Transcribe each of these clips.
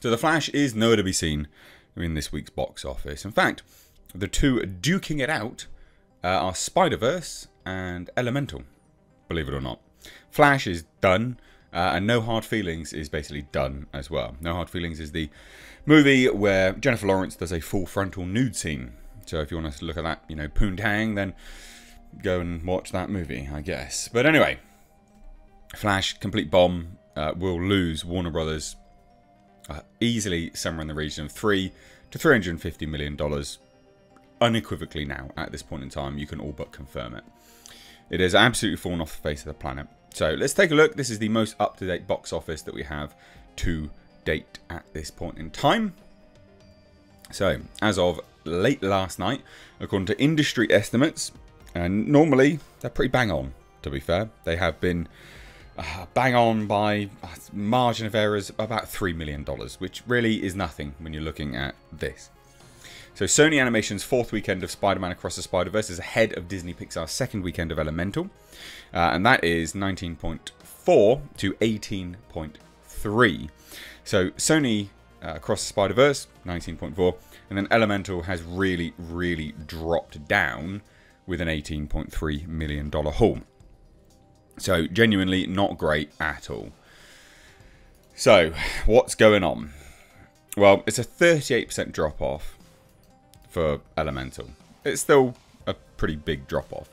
So The Flash is nowhere to be seen in this week's box office. In fact, the two duking it out are Spider-Verse and Elemental, believe it or not. Flash is done, and No Hard Feelings is basically done as well. No Hard Feelings is the movie where Jennifer Lawrence does a full frontal nude scene. So if you want to look at that, you know, poontang, then go and watch that movie, I guess. But anyway, Flash, complete bomb, will lose Warner Brothers easily somewhere in the region of $300 to $350 million. Unequivocally now, at this point in time, you can all but confirm it. It has absolutely fallen off the face of the planet. So let's take a look. This is the most up-to-date box office that we have to date at this point in time. So, as of late last night, according to industry estimates, and normally they're pretty bang on, to be fair. They have been bang on by a margin of errors about $3 million, which really is nothing when you're looking at this. So Sony Animation's fourth weekend of Spider-Man Across the Spider-Verse is ahead of Disney Pixar's second weekend of Elemental. And that is 19.4 to 18.3. So Sony Across the Spider-Verse, 19.4. And then Elemental has really, really dropped down with an $18.3 million haul. So genuinely not great at all. So what's going on? Well, it's a 38% drop off for Elemental. It's still a pretty big drop off.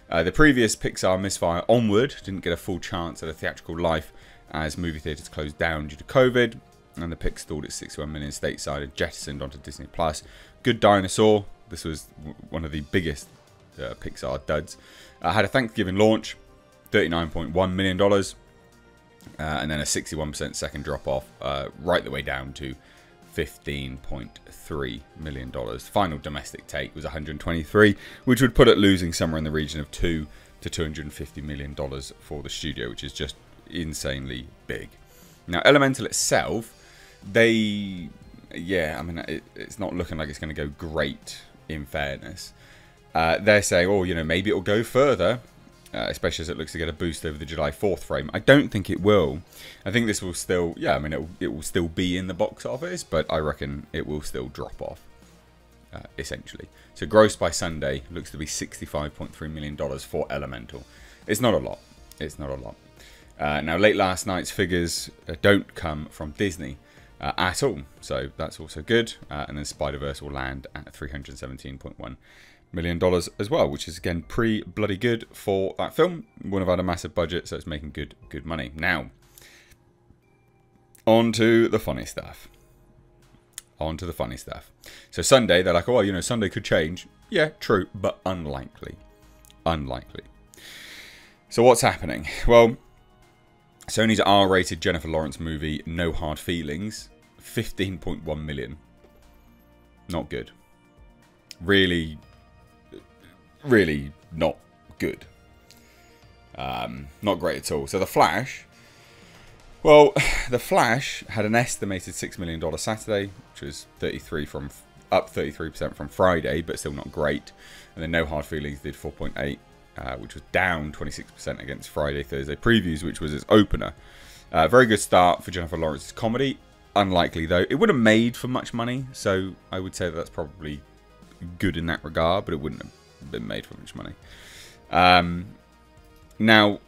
The previous Pixar misfire, Onward, didn't get a full chance at a theatrical life as movie theatres closed down due to COVID, and the Pix stalled at 61 million stateside and jettisoned onto Disney+. Good Dinosaur, this was one of the biggest Pixar duds, had a Thanksgiving launch, $39.1 million, and then a 61% second drop off, right the way down to $15.3 million. Final domestic take was 123, which would put it losing somewhere in the region of $200 to $250 million for the studio, which is just insanely big. Now, Elemental itself, it's not looking like it's going to go great, in fairness. They're saying, oh, you know, maybe it'll go further, especially as it looks to get a boost over the July 4th frame. I don't think it will. I think this will still, it will still be in the box office, but I reckon it will still drop off, essentially. So gross by Sunday looks to be $65.3 million for Elemental. It's not a lot. It's not a lot. Now, late last night's figures don't come from Disney at all, so that's also good. And then Spider-Verse will land at $317.1 million as well, which is again pretty bloody good for that film. Wouldn't have had a massive budget, so it's making good money. Now, on to the funny stuff. So Sunday, they're like, oh, you know, Sunday could change. Yeah, true, but unlikely. So what's happening? Well, Sony's R-rated Jennifer Lawrence movie, No Hard Feelings, 15.1 million. Not good. Really not good. Not great at all. So The Flash, well, The Flash had an estimated $6 million Saturday, which was up 33% from Friday, but still not great. And then No Hard Feelings did 4.8, which was down 26% against Friday, Thursday previews, which was its opener. Very good start for Jennifer Lawrence's comedy. Unlikely, though. It would have made for much money, so I would say that that's probably good in that regard, but it wouldn't have been made for much money. Now,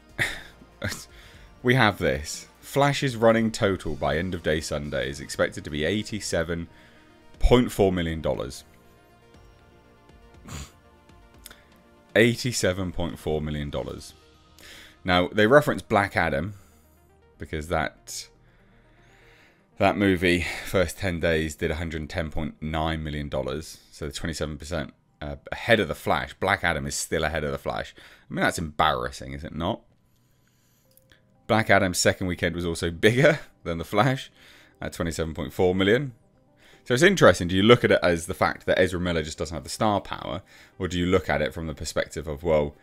we have this. Flash's running total by end of day Sunday is expected to be $87.4 million. $87.4 million. Now, they reference Black Adam because that movie, first 10 days, did $110.9 million. So 27% ahead of The Flash. Black Adam is still ahead of The Flash. I mean, that's embarrassing, is it not? Black Adam's second weekend was also bigger than The Flash at 27.4 million. So it's interesting. Do you look at it as the fact that Ezra Miller just doesn't have the star power? Or do you look at it from the perspective of, well,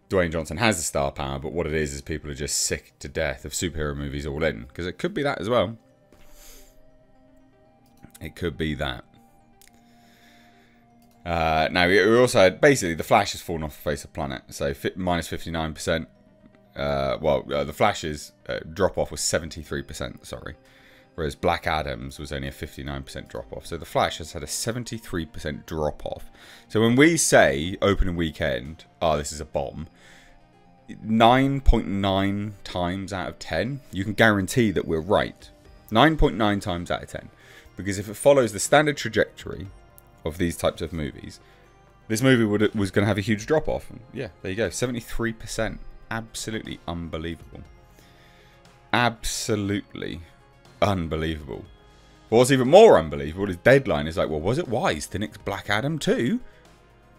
Dwayne Johnson has the star power, but what it is people are just sick to death of superhero movies all in? Because it could be that as well. It could be that. Now, we also had, basically, The Flash has fallen off the face of the planet. So, minus 59%. The Flash's drop-off was 73%, sorry. whereas Black Adam's was only a 59% drop-off. So The Flash has had a 73% drop-off. So when we say opening weekend, oh, this is a bomb, 9.9 times out of 10, you can guarantee that we're right. 9.9 times out of 10. Because if it follows the standard trajectory of these types of movies, this movie was going to have a huge drop-off. Yeah, there you go. 73%. Absolutely unbelievable. Absolutely unbelievable. But what's even more unbelievable is Deadline is like, well, was it wise to nix Black Adam too?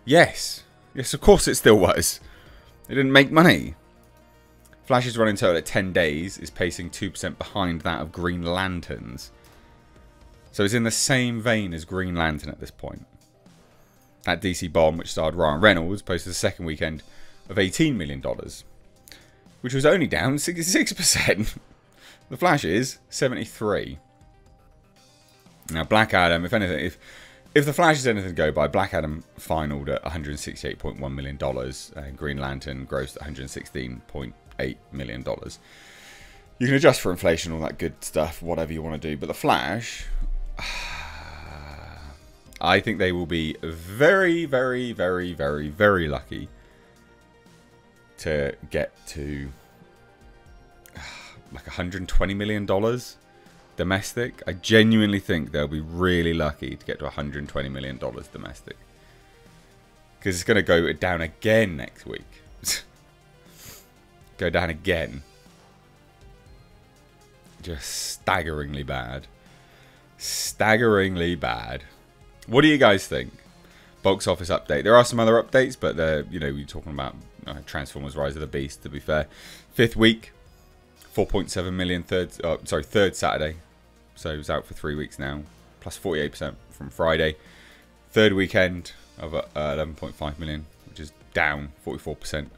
Yes. Yes, of course it still was. It didn't make money. Flash's running total at 10 days is pacing 2% behind that of Green Lantern's. So it's in the same vein as Green Lantern at this point. That DC bomb, which starred Ryan Reynolds, posted a second weekend of $18 million, which was only down 66%. The Flash is 73. Now, Black Adam, if anything, if The Flash is anything to go by, Black Adam finaled at $168.1 million, and Green Lantern grossed $116.8 million. You can adjust for inflation, all that good stuff, whatever you want to do, but The Flash, I think they will be very, very, very, very, very lucky to get to like $120 million domestic. I genuinely think they'll be really lucky to get to $120 million domestic. Because it's going to go down again next week. Go down again. Just staggeringly bad. Staggeringly bad. What do you guys think? Box office update. There are some other updates, but they're, you know, we're talking about Transformers Rise of the Beast, to be fair. 5th week, 4.7 million. Third Saturday. So it was out for 3 weeks now. Plus 48% from Friday. Third weekend of 11.5 million, which is down 44%. So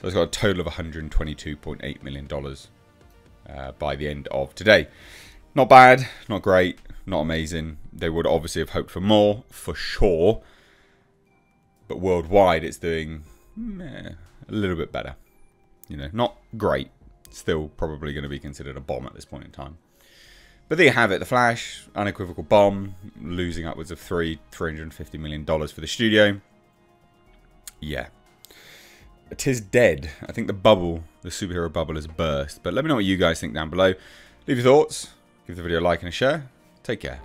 it's got a total of $122.8 million by the end of today. Not bad, not great, not amazing. They would obviously have hoped for more, for sure. But worldwide, it's doing a little bit better. You know, not great. Still probably going to be considered a bomb at this point in time. But there you have it. The Flash, unequivocal bomb, losing upwards of $350 million for the studio. Yeah. 'Tis dead. I think the bubble, the superhero bubble, has burst. But let me know what you guys think down below. Leave your thoughts. Give the video a like and a share. Take care.